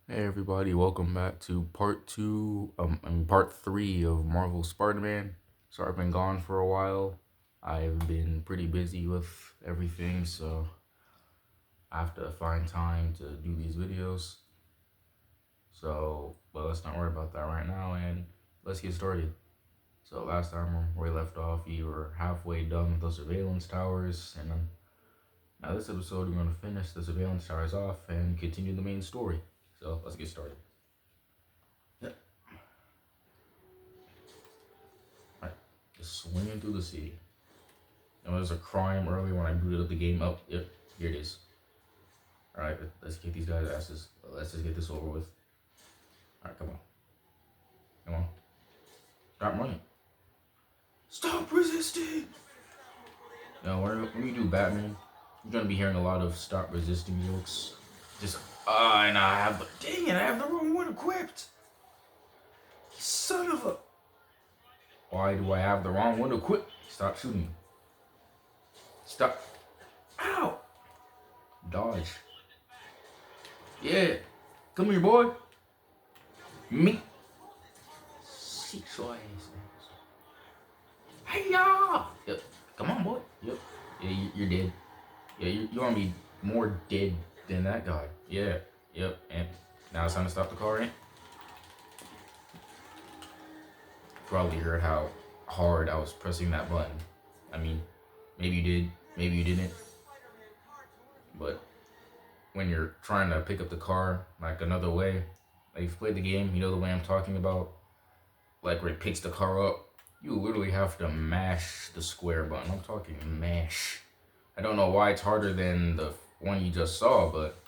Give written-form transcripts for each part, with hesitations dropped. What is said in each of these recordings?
Hey everybody, welcome back to part three of Marvel Spider-Man. Sorry I've been gone for a while. I've been pretty busy with everything, so I have to find time to do these videos. But let's not worry about that right now, and let's get started. So last time where we left off, we were halfway done with the surveillance towers, and now this episode we're gonna finish the surveillance towers off and continue the main story. So let's get started. Alright, just swinging through the city. There was a crime earlier when I booted up the game. Oh, yep, here it is. Alright, let's kick these guys' asses. Let's just get this over with. Alright, come on. Come on. Stop running. Stop resisting! Now, when you do Batman, you're gonna be hearing a lot of stop resisting jokes. Just, and dang it, I have the wrong one equipped! Son of a... Why do I have the wrong one equipped? Stop shooting me. Stop. Ow! Dodge. Yeah. Come here, boy. Me. Sit your ass. Hey, y'all. Yep. Come on, boy. Yep. Yeah, you're dead. Yeah, you're gonna be more dead than that guy. Yeah. Yep. And now it's time to stop the car, ain't? Probably heard how hard I was pressing that button. I mean, maybe you did, maybe you didn't. But when you're trying to pick up the car like another way, like you've played the game, you know the way I'm talking about, like where it picks the car up, you literally have to mash the square button. I'm talking mash. I don't know why it's harder than the one you just saw, but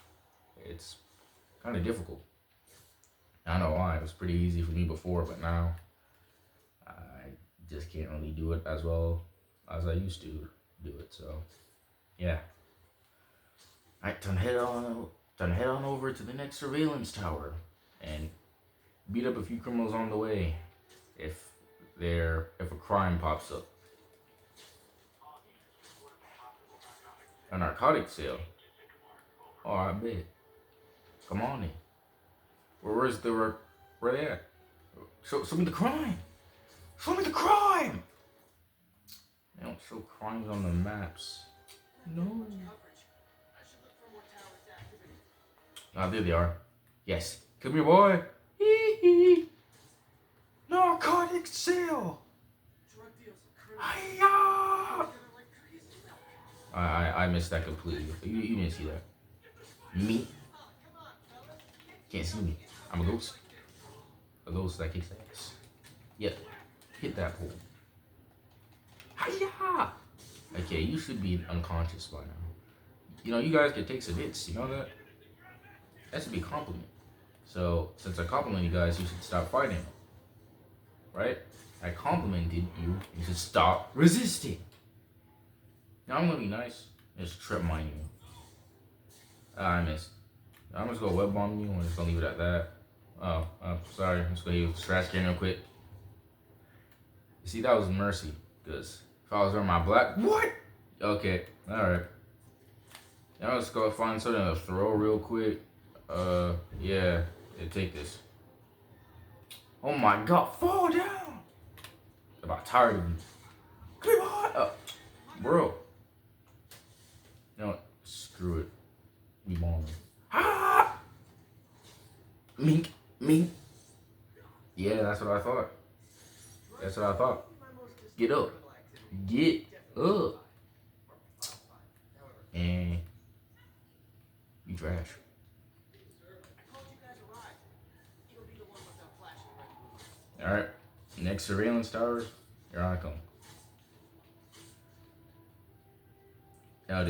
it's kind of difficult. I don't know why. It was pretty easy for me before, but now I just can't really do it as well as I used to do it. So, yeah. Alright, time to head on over to the next surveillance tower and beat up a few criminals on the way if a crime pops up. A narcotic sale. Oh, I bet. Come on in. Where they at? Show me the crime. Show me the crime. They don't show crimes on the maps. No. Ah, there they are. Yes. Come here, boy. Narcotic sale. Hiya! I missed that completely. You didn't see that. Me? Can't see me. I'm a ghost. A ghost that kicks ass. Yep. Hit that pole. Hiya! Okay, you should be unconscious by now. You know, you guys can take some hits. You know that? That should be a compliment. So, since I complimented you guys, you should stop fighting. Right? I complimented you. You should stop resisting. Now I'm gonna be nice. Just trip mine you. I missed. I'm just gonna web bomb you. I'm just gonna leave it at that. Oh, sorry. I'm just gonna use trash can real quick. You see, that was mercy. Because if I was wearing my black. What? Okay. Alright. Now let's go find something to throw real quick. Yeah. Take this. Oh my god, fall down! I'm about tired of you. Come on! Bro. You know what? Screw it. We bombing. Ah! Mink. Yeah, that's what I thought. That's what I thought. Get up. Get up. And you trash. Alright. Next surveillance tower. Here I come. Now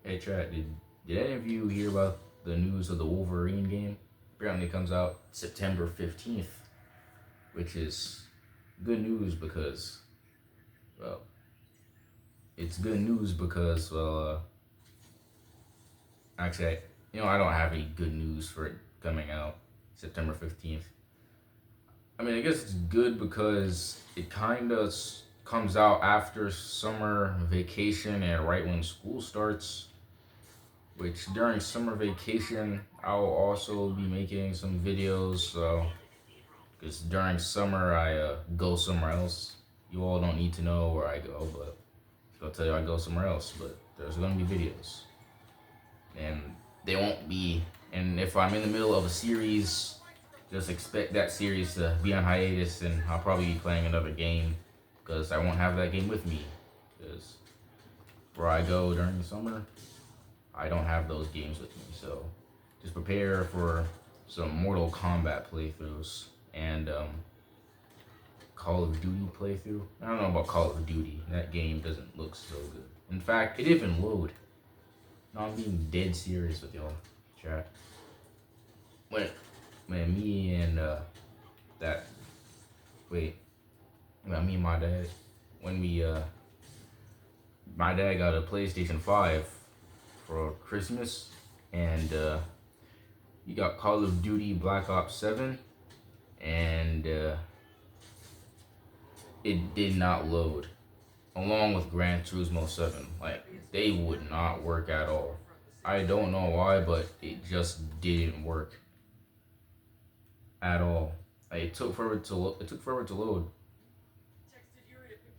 hey chat, did any of you hear about the news of the Wolverine game? Apparently it comes out September 15th, which is good news because, well, it's good news because, well, actually, I don't have any good news for it coming out September 15th. I mean, I guess it's good because it kind of comes out after summer vacation and right when school starts, which during summer vacation, I'll also be making some videos. So, because during summer I go somewhere else. You all don't need to know where I go, but I'll tell you I go somewhere else. But there's gonna be videos, and they won't be. And if I'm in the middle of a series, just expect that series to be on hiatus, and I'll probably be playing another game because I won't have that game with me. Because where I go during the summer, I don't have those games with me. So just prepare for some Mortal Kombat playthroughs and Call of Duty playthrough. I don't know about Call of Duty. That game doesn't look so good. In fact, it didn't even load. No, I'm being dead serious with y'all, chat. When me and that wait, me and my dad, when we my dad got a PlayStation 5 for Christmas, and he got Call of Duty Black Ops 7, and it did not load, along with Gran Turismo 7. Like, they would not work at all. I don't know why, but it just didn't work at all. Like, it took forever to load.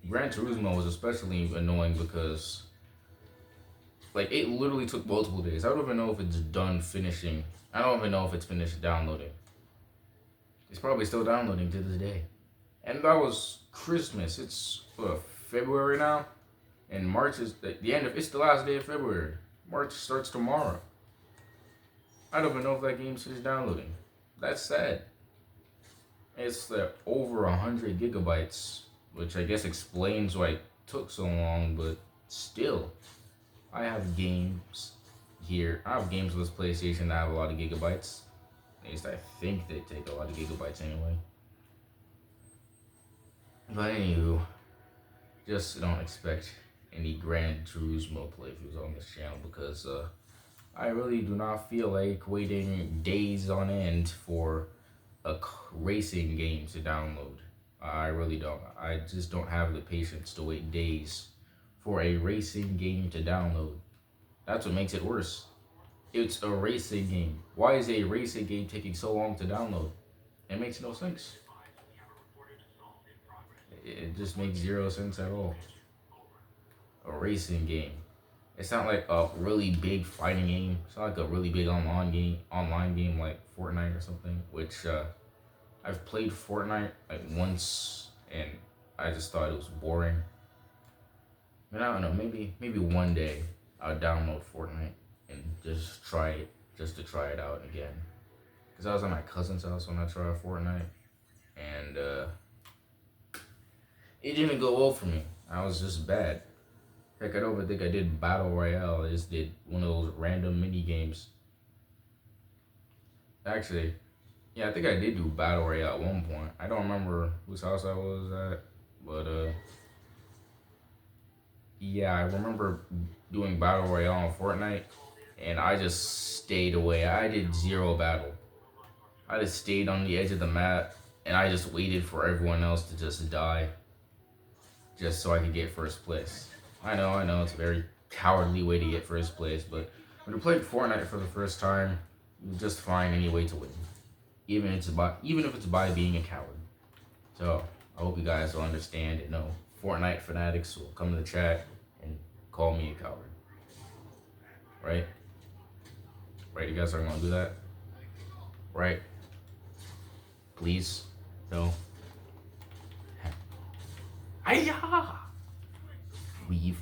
Gran Turismo was especially annoying because, like, it literally took multiple days. I don't even know if it's done finishing. I don't even know if it's finished downloading. It's probably still downloading to this day. And that was Christmas. It's February now, and March is the end of. It's the last day of February. March starts tomorrow. I don't even know if that game's finished downloading. That's sad. It's over 100 gigabytes, which I guess explains why it took so long. But still, I have games here. I have games on this PlayStation that have a lot of gigabytes. At least I think they take a lot of gigabytes anyway. But anywho, just don't expect any Gran Turismo playthroughs on this channel because I really do not feel like waiting days on end for a racing game to download. I really don't. I just don't have the patience to wait days for a racing game to download. That's what makes it worse. It's a racing game. Why is a racing game taking so long to download? It makes no sense. It just makes zero sense at all. A racing game. It's not like a really big fighting game. It's not like a really big online game like Fortnite or something. Which I've played Fortnite like once, and I just thought it was boring. But I don't know. Maybe one day I'll download Fortnite and just try it, just to try it out again. Cause I was at my cousin's house when I tried Fortnite, and it didn't go well for me. I was just bad. Heck, I don't even think I did Battle Royale. I just did one of those random mini games. Actually, yeah, I think I did do Battle Royale at one point. I don't remember whose house I was at, but yeah, I remember doing Battle Royale on Fortnite, and I just stayed away. I did zero battle. I just stayed on the edge of the map, and I just waited for everyone else to just die, just so I could get first place. I know, it's a very cowardly way to get first place, but when you're playing Fortnite for the first time, you just find any way to win, even if it's by being a coward. So I hope you guys will understand and know. Fortnite fanatics will come to the chat and call me a coward. Right? Right? You guys aren't gonna do that? Right? Please? No? Hiya! Leave.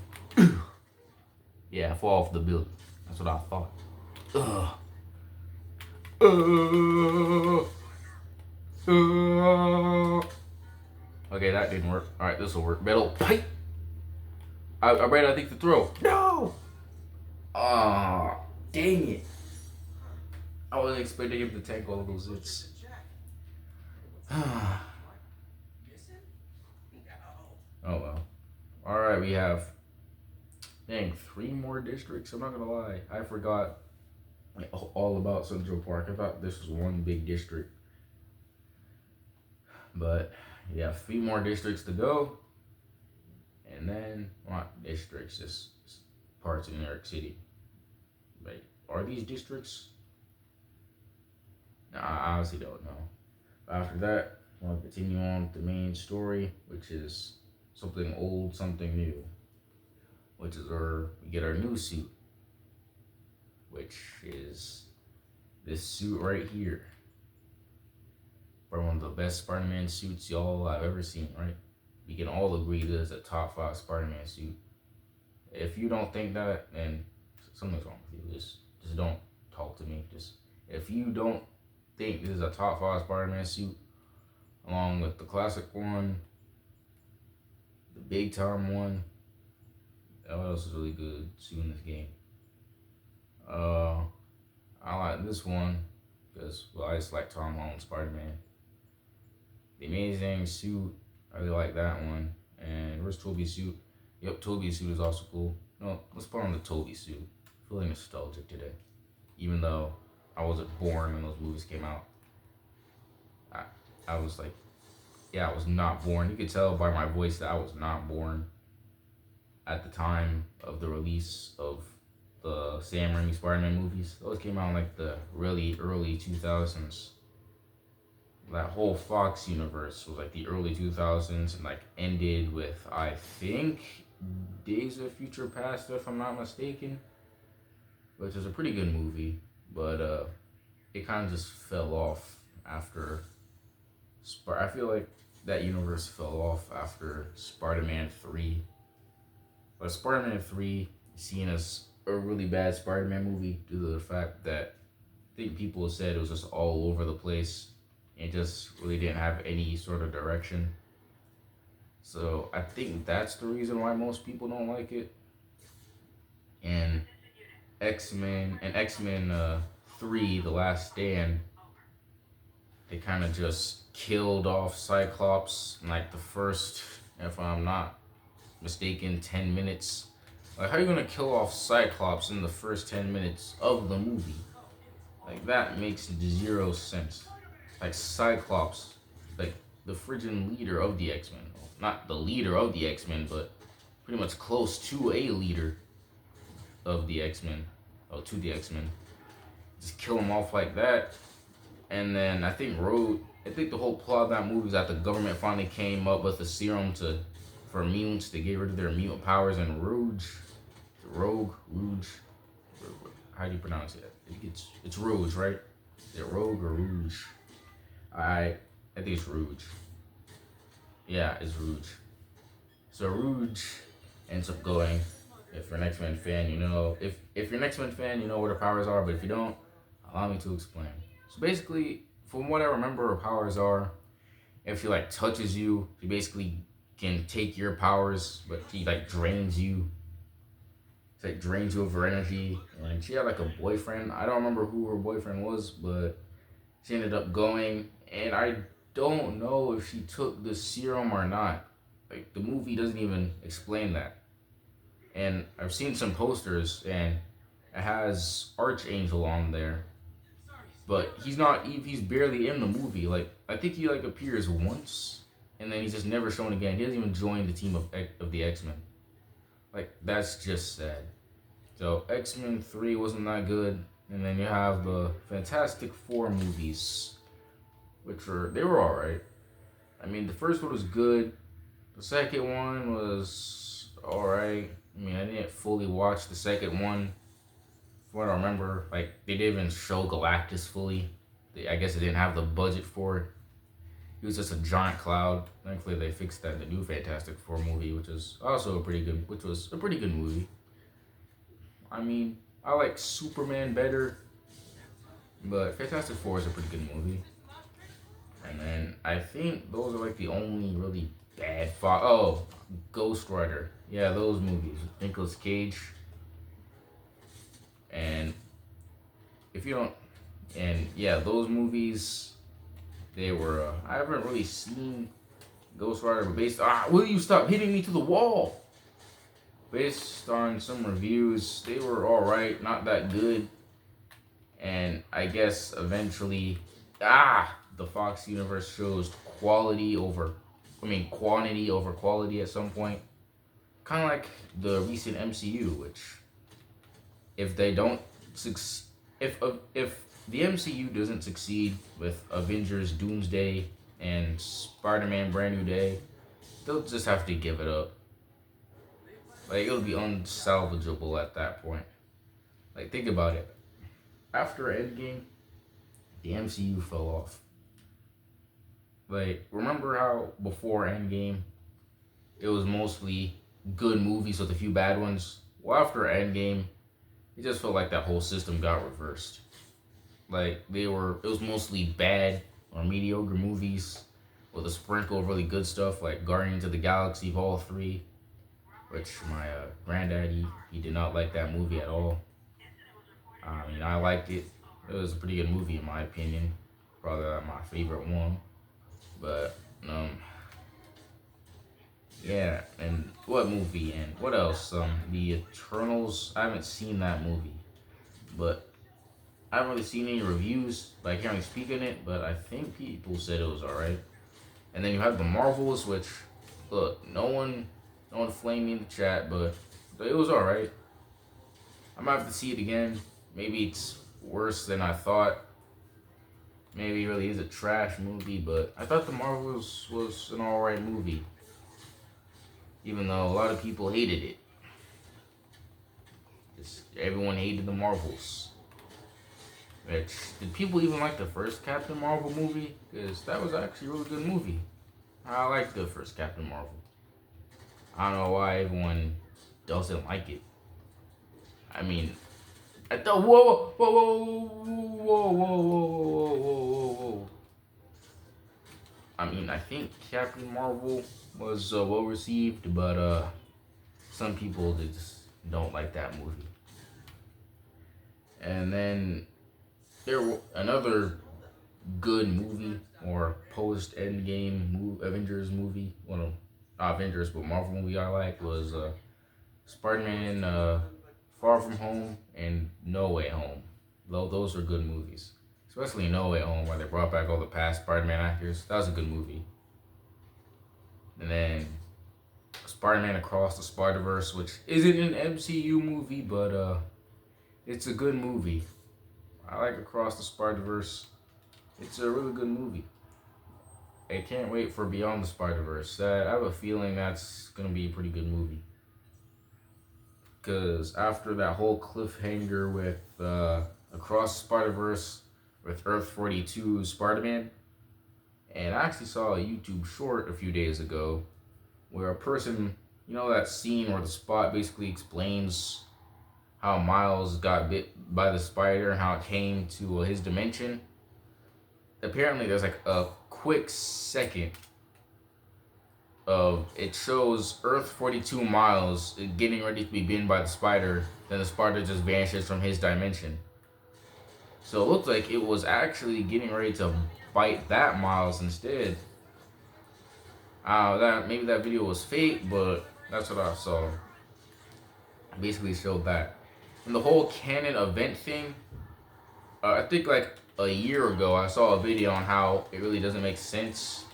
Yeah, fall off the building. That's what I thought. Okay, that didn't work. Alright, this will work. Metal pipe! I think the throw. No! Ah, dang it. I wasn't expecting him to tank all of those hits. Oh well. Alright, we have, dang, 3 more districts. I'm not gonna lie. I forgot all about Central Park. I thought this was one big district. But yeah, 3 more districts to go. And then, not districts, just parts of New York City. Like, are these districts? honestly don't know. After that, I want to continue on with the main story, which is something old, something new, which is where we get our new suit, which is this suit right here. Probably one of the best Spider-Man suits y'all I've ever seen, right? We can all agree this is a top 5 Spider-Man suit. If you don't think that, then something's wrong with you. Just don't talk to me. Just if you don't think this is a top 5 Spider-Man suit, along with the classic one, the big time one, what else is really good suit in this game? I like this one because I just like Tom Holland Spider-Man. The Amazing suit, I really like that one. And where's Toby's suit? Yep, Toby's suit is also cool. No, let's put on the Toby suit. Feeling nostalgic today, even though I wasn't born when those movies came out. I was like, yeah, I was not born. You could tell by my voice that I was not born at the time of the release of the Sam Raimi Spider-Man movies. Those came out in like the really early 2000s. That whole Fox universe was like the early 2000s and like ended with, I think, Days of Future Past, if I'm not mistaken, which is a pretty good movie, but it kind of just fell off after. I feel like that universe fell off after Spider-Man 3. But Spider-Man 3 is seen as a really bad Spider-Man movie due to the fact that I think people said it was just all over the place. It just really didn't have any sort of direction. So I think that's the reason why most people don't like it. And X-Men 3, The Last Stand, they kind of just killed off Cyclops in like the first, if I'm not mistaken, 10 minutes. Like, how are you gonna kill off Cyclops in the first 10 minutes of the movie? Like, that makes zero sense. Like, Cyclops, like the friggin' leader of the X-Men. Well, not the leader of the X-Men, but pretty much close to a leader of the X-Men. Oh, to the X-Men. Just kill him off like that. And then I think the whole plot of that movie is that the government finally came up with a serum for mutants to get rid of their mutant powers, and Rouge, how do you pronounce it? It's Rouge, right? Is it Rogue or Rouge? I think it's Rouge. Yeah, it's Rouge. So Rouge ends up going. If you're an X-Men fan, you know. If you're an X-Men fan, you know what her powers are. But if you don't, allow me to explain. So basically, from what I remember, her powers are, if she like touches you, she basically can take your powers, but she like drains you. She like drains you of her energy. And she had like a boyfriend. I don't remember who her boyfriend was, but she ended up going. And I don't know if she took the serum or not. Like, the movie doesn't even explain that. And I've seen some posters, and it has Archangel on there. But he's barely in the movie. Like, I think he like appears once, and then he's just never shown again. He doesn't even join the team of the X-Men. Like, that's just sad. So X-Men 3 wasn't that good. And then you have the Fantastic Four movies, which they were alright. I mean, the first one was good. The second one was alright. I mean, I didn't fully watch the second one. From what I remember, like, they didn't even show Galactus fully. I guess they didn't have the budget for it. He was just a giant cloud. Thankfully, they fixed that in the new Fantastic Four movie, which was a pretty good movie. I mean, I like Superman better, but Fantastic Four is a pretty good movie. And then I think those are like the only really bad Ghost Rider. Yeah, those movies with Nicolas Cage. And those movies, they were, I haven't really seen Ghost Rider, but will you stop hitting me to the wall? Based on some reviews, they were alright, not that good. And I guess eventually, the Fox universe shows quantity over quality at some point. Kind of like the recent MCU, which if the MCU doesn't succeed with Avengers Doomsday and Spider-Man Brand New Day, they'll just have to give it up. Like, it'll be unsalvageable at that point. Like, think about it. After Endgame, the MCU fell off. Like, remember how before Endgame, it was mostly good movies with a few bad ones? Well, after Endgame, it just felt like that whole system got reversed. Like, it was mostly bad or mediocre movies with a sprinkle of really good stuff like Guardians of the Galaxy Vol. 3, which my granddaddy, he did not like that movie at all. I mean, I liked it. It was a pretty good movie in my opinion. Probably my favorite one. But, yeah, and what movie and what else? The Eternals, I haven't seen that movie. But I haven't really seen any reviews, but I can't really speak on it, but I think people said it was alright. And then you have the Marvels, which, look, no one flamed me in the chat, but it was alright. I might have to see it again. Maybe it's worse than I thought. Maybe it really is a trash movie, but I thought the Marvels was an alright movie. Even though a lot of people hated it. Everyone hated the Marvels. Did people even like the first Captain Marvel movie? Because that was actually a really good movie. I liked the first Captain Marvel. I don't know why everyone doesn't like it. I mean, I thought, whoa, whoa, whoa, whoa, whoa, whoa, whoa, whoa, whoa. I mean, I think Captain Marvel was well received, but some people just don't like that movie. And then another good movie or post Endgame Avengers movie. Well, not Avengers, but Marvel movie I liked was Spider-Man Far From Home and No Way Home. Those are good movies. Especially No Way Home, where they brought back all the past Spider-Man actors. That was a good movie. And then Spider-Man Across the Spider-Verse, which isn't an MCU movie, but it's a good movie. I like Across the Spider-Verse. It's a really good movie. I can't wait for Beyond the Spider-Verse. I have a feeling that's going to be a pretty good movie. Because after that whole cliffhanger with Across the Spider-Verse with Earth 42 Spider-Man, and I actually saw a YouTube short a few days ago where a person, you know that scene where the Spot basically explains how Miles got bit by the spider and how it came to his dimension? Apparently there's like a quick second of it shows Earth 42 Miles getting ready to be bitten by the spider, then the spider just vanishes from his dimension. So it looked like it was actually getting ready to bite that Miles instead. Maybe that video was fake, but that's what I saw. It basically showed that. And the whole canon event thing, I think like a year ago I saw a video on how it really doesn't make sense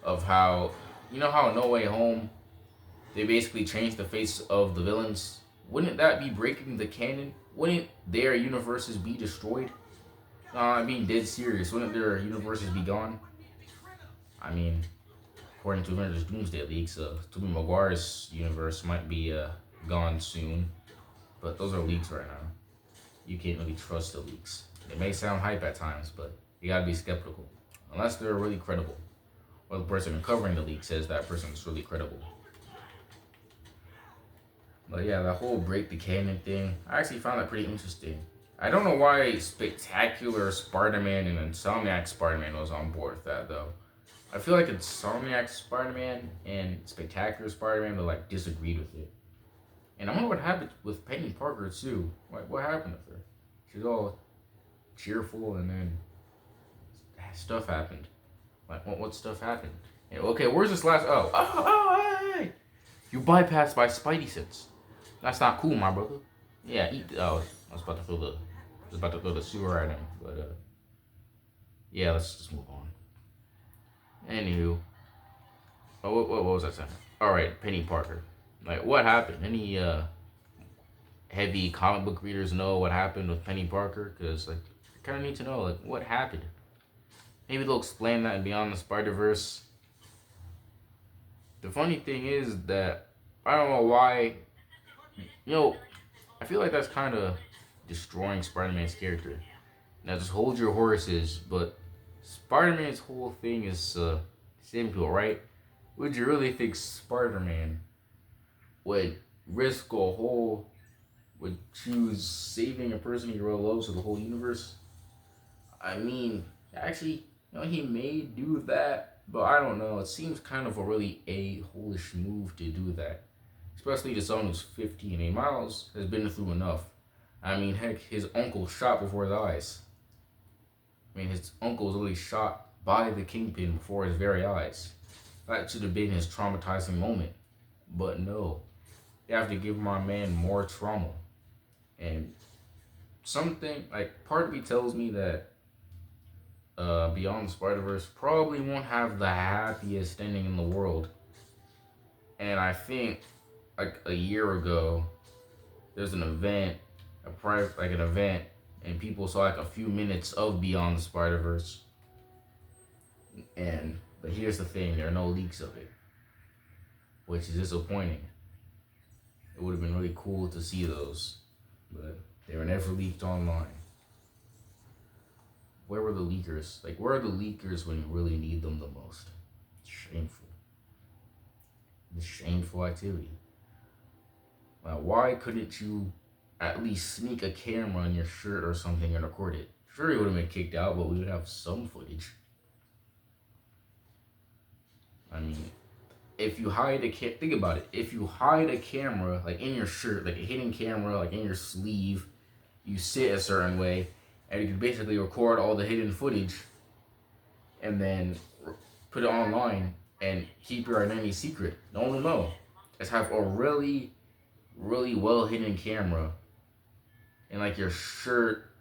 of how, you know how No Way Home, they basically changed the face of the villains? Wouldn't that be breaking the canon? Wouldn't their universes be destroyed? I'm being dead serious. Wouldn't their universes be gone? I mean, according to Avengers Doomsday leaks, Toby Maguire's universe might be gone soon. But those are leaks right now. You can't really trust the leaks. They may sound hype at times, but you gotta be skeptical. Unless they're really credible. Or the person uncovering the leak says that person is really credible. But yeah, that whole break the canon thing, I actually found that pretty interesting. I don't know why Spectacular Spider-Man and Insomniac Spider-Man was on board with that, though. I feel like Insomniac Spider-Man and Spectacular Spider-Man, they like disagreed with it. And I wonder what happened with Penny Parker, too. Like, what happened with her? She's all cheerful, and then stuff happened. Like, what stuff happened? And, okay, where's this last... hey! You bypassed my Spidey sense. That's not cool, my brother. Yeah, eat... I was about to throw the sewer at him, but, yeah, let's just move on. Anywho. Oh, what was I saying? Alright, Penny Parker. Like, what happened? Any heavy comic book readers know what happened with Penny Parker? Because, like, kind of need to know, like, what happened. Maybe they'll explain that in Beyond the Spider-Verse. The funny thing is that I don't know why. You know, I feel like that's kind of destroying Spider-Man's character. Now, just hold your horses, but Spider-Man's whole thing is simple, right? Would you really think Spider-Man would risk a whole, would choose saving a person he really loves for the whole universe? I mean, actually, he may do that, but I don't know. It seems kind of a really a-holish move to do that. Especially to someone who's 15. And Miles has been through enough. I mean, heck, his uncle shot before his eyes. I mean, his uncle was literally shot by the Kingpin before his very eyes. That should have been his traumatizing moment. But no. They have to give my man more trauma. And something, like, part of me tells me that Beyond the Spider-Verse probably won't have the happiest ending in the world. And I think, like, a year ago, there's an event, an event, and people saw like a few minutes of Beyond the Spider-Verse. But here's the thing, there are no leaks of it, which is disappointing. It would have been really cool to see those, but they were never leaked online. Where were the leakers? Like, where are the leakers when you really need them the most? It's shameful. It's shameful activity. Now, why couldn't you at least sneak a camera in your shirt or something and record it? Sure, he would have been kicked out, but we would have some footage. I mean, if you hide think about it. If you hide a camera, like in your shirt, like a hidden camera, like in your sleeve, you sit a certain way, and you can basically record all the hidden footage, and then put it online and keep your identity secret. No one will know. Just have a really, really well hidden camera in like your shirt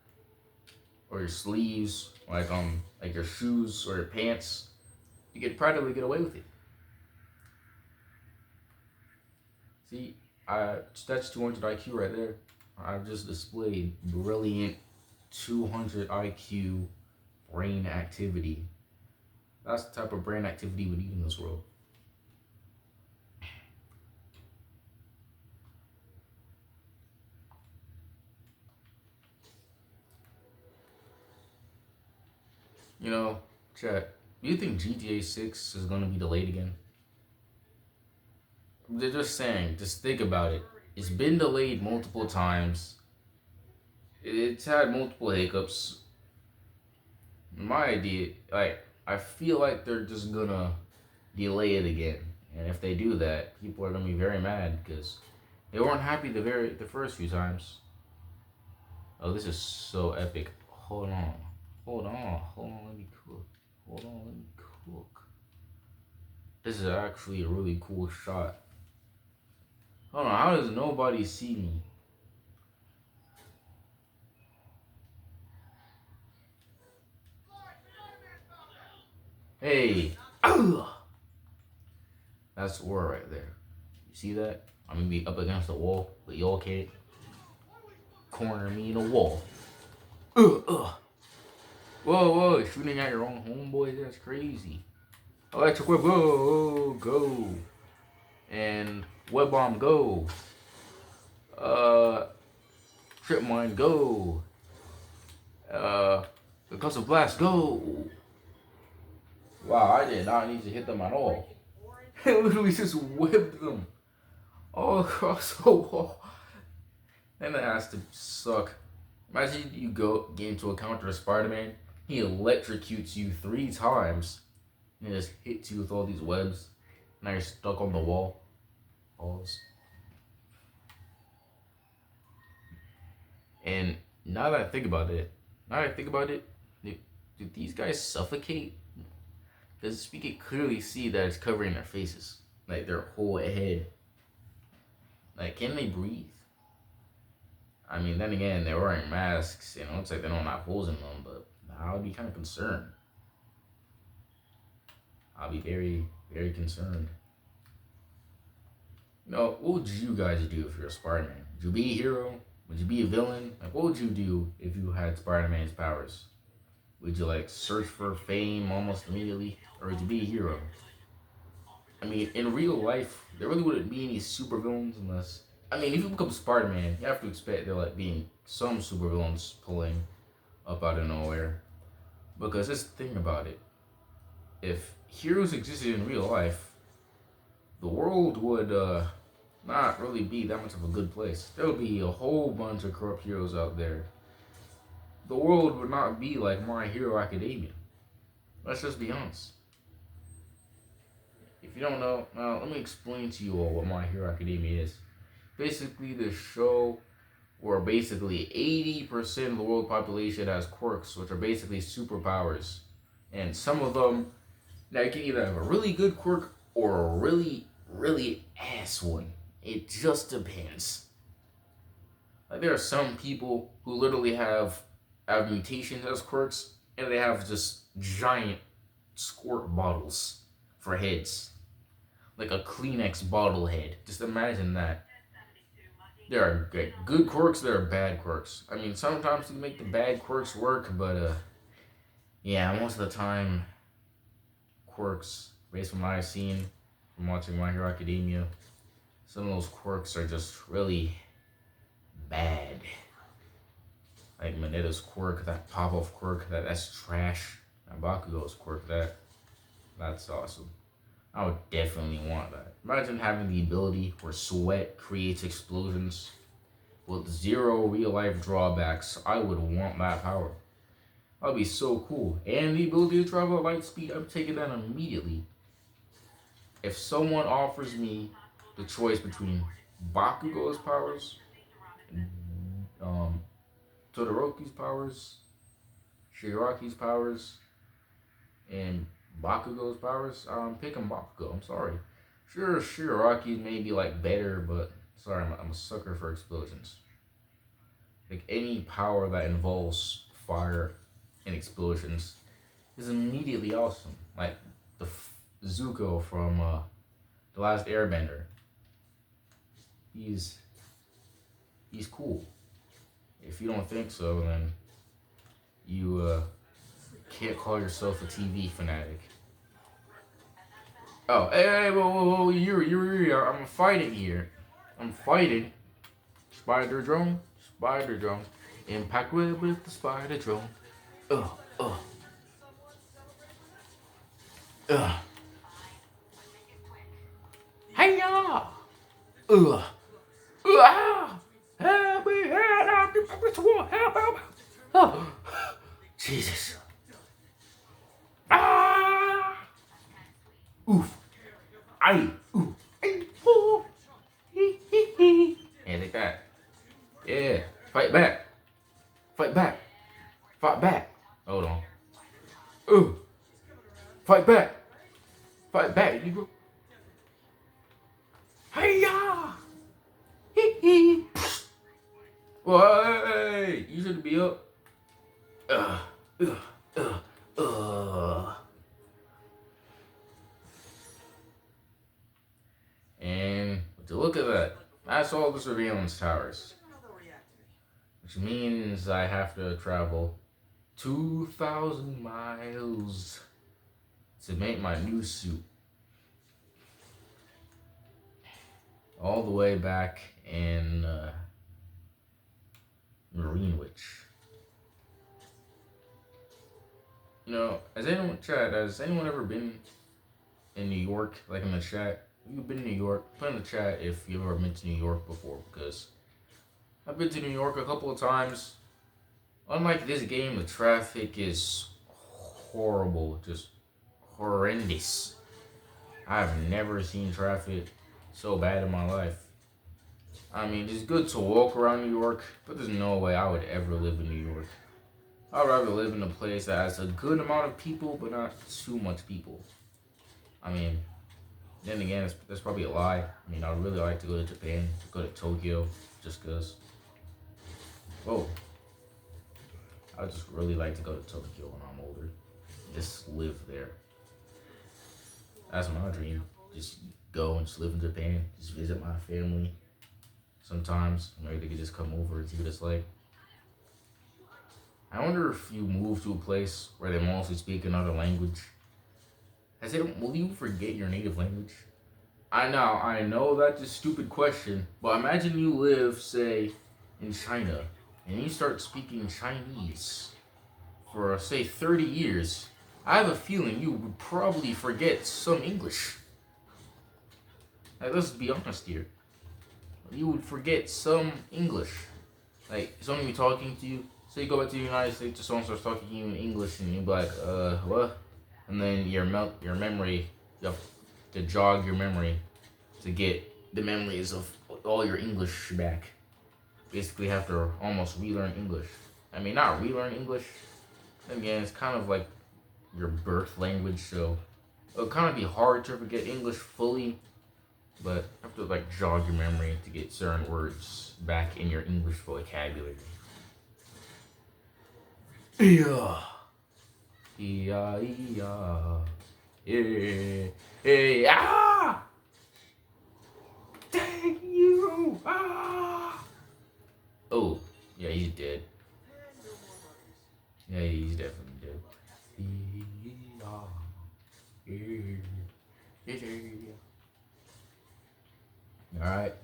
or your sleeves, like your shoes or your pants. You could practically get away with it. See, that's 200 IQ right there. I've just displayed brilliant 200 IQ brain activity. That's the type of brain activity we need in this world. You know, chat, do you think GTA 6 is going to be delayed again? They're just saying, just think about it. It's been delayed multiple times. It's had multiple hiccups. My idea, like, I feel like they're just gonna delay it again. And if they do that, people are gonna be very mad because they weren't happy the first few times. Oh, this is so epic. Hold on, let me cook. Hold on, let me cook. This is actually a really cool shot. Hold on, how does nobody see me? Hey, that's war right there. You see that? I'm gonna be up against the wall, but y'all can't corner me in a wall. Whoa, shooting at your own homeboys, that's crazy. Electric whip, go. And web bomb, go. Trip mine, go. Concussive blast, go. Wow, I did not need to hit them at all. I literally just whipped them all across the wall. And that has to suck. Imagine you get into a counter with Spider-Man. He electrocutes you 3 times and just hits you with all these webs. Now you're stuck on the wall. Pause. And now that I think about it, do these guys suffocate? Because we can clearly see that it's covering their faces, like their whole head. Like, can they breathe? I mean, then again, they're wearing masks, and it looks like they don't have holes in them, but I would be kind of concerned. I'll be very, very concerned. You know, what would you guys do if you're a Spider-Man? Would you be a hero? Would you be a villain? Like, what would you do if you had Spider-Man's powers? Would you like search for fame almost immediately, or would you be a hero? I mean, in real life, there really wouldn't be any supervillains unless. I mean, if you become Spider-Man, you have to expect there like being some supervillains pulling up out of nowhere. Because just think about it. If heroes existed in real life, the world would not really be that much of a good place. There would be a whole bunch of corrupt heroes out there. The world would not be like My Hero Academia. Let's just be honest. If you don't know, now let me explain to you all what My Hero Academia is. Basically, the show where basically 80% of the world population has quirks, which are basically superpowers. And some of them, now you can either have a really good quirk or a really, really ass one. It just depends. Like there are some people who literally have mutations as quirks, and they have just giant squirt bottles for heads. Like a Kleenex bottle head. Just imagine that. There are good quirks, there are bad quirks. I mean, sometimes you make the bad quirks work, but yeah, most of the time, quirks, based on what I've seen from watching My Hero Academia, some of those quirks are just really bad. Like Manetta's quirk, that pop-off quirk, that's trash. And Bakugo's quirk, that's awesome. I would definitely want that. Imagine having the ability where sweat creates explosions with zero real life drawbacks. I would want that power. That would be so cool. And the ability to travel at light speed, I'm taking that immediately. If someone offers me the choice between Bakugo's powers, Todoroki's powers, Shigaraki's powers, and Bakugo's powers, I'm picking Bakugo. I'm sorry. Sure, Shigaraki may be like better, but sorry, I'm a sucker for explosions. Like any power that involves fire and explosions is immediately awesome. Like the Zuko from The Last Airbender. He's cool. If you don't think so, then you can't call yourself a TV fanatic. Oh, hey, whoa, you're, I'm fighting here. I'm fighting. Spider drone, impact with the spider drone. Ugh. Hiya! Ugh. Help me, help. Oh, Jesus. Ah! Oof. Ooh. Oh. Yeah, take that. Yeah. Fight back. Hold on. Ooh. Fight back, Negro. Hiya! Well, hey, you should be up. And to look at that, that's all the surveillance towers. Which means I have to travel 2,000 miles to make my new suit. All the way back in Greenwich. You know, has anyone ever been in New York? Like in the chat, if you've been in New York, put in the chat if you've ever been to New York before, because I've been to New York a couple of times. Unlike this game, the traffic is horrible, just horrendous. I've never seen traffic so bad in my life. I mean, it's good to walk around New York, but there's no way I would ever live in New York. I'd rather live in a place that has a good amount of people, but not too much people. I mean, then again, that's probably a lie. I mean, I'd really like to go to Japan, go to Tokyo, just because. Whoa. I'd just really like to go to Tokyo when I'm older. Just live there. That's my dream. Just go and just live in Japan. Just visit my family. sometimes. Maybe they could just come over and see what it's like. I wonder if you move to a place where they mostly speak another language. Will you forget your native language? I know that's a stupid question, but imagine you live, say, in China, and you start speaking Chinese for, say, 30 years. I have a feeling you would probably forget some English. Like, let's be honest here. You would forget some English. Like, someone be talking to you. Say you go back to the United States, or someone starts talking to you in English, and you be like, what? And then your memory, you have to jog your memory to get the memories of all your English back. Basically, have to almost relearn English. I mean, not relearn English. Again, it's kind of like your birth language, so it'll kind of be hard to forget English fully, but you have to like jog your memory to get certain words back in your English vocabulary. Yeah. Yeah, yeah. Yeah. Yeah. Thank you. Ah. Oh, yeah, he's dead. Yeah, he's definitely dead. Alright.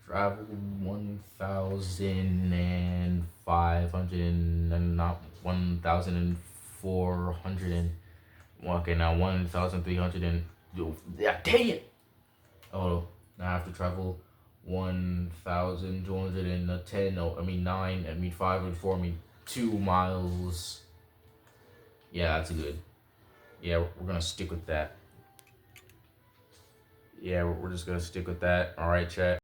Travel 1,500 and not 1,400 and okay, now 1,300 and yeah, dang it! Oh, now I have to travel 1,210. No, I mean 9. I mean 5 and 4. I mean 2 miles. Yeah, that's good. Yeah, we're gonna stick with that. Yeah, we're just gonna stick with that. All right, chat.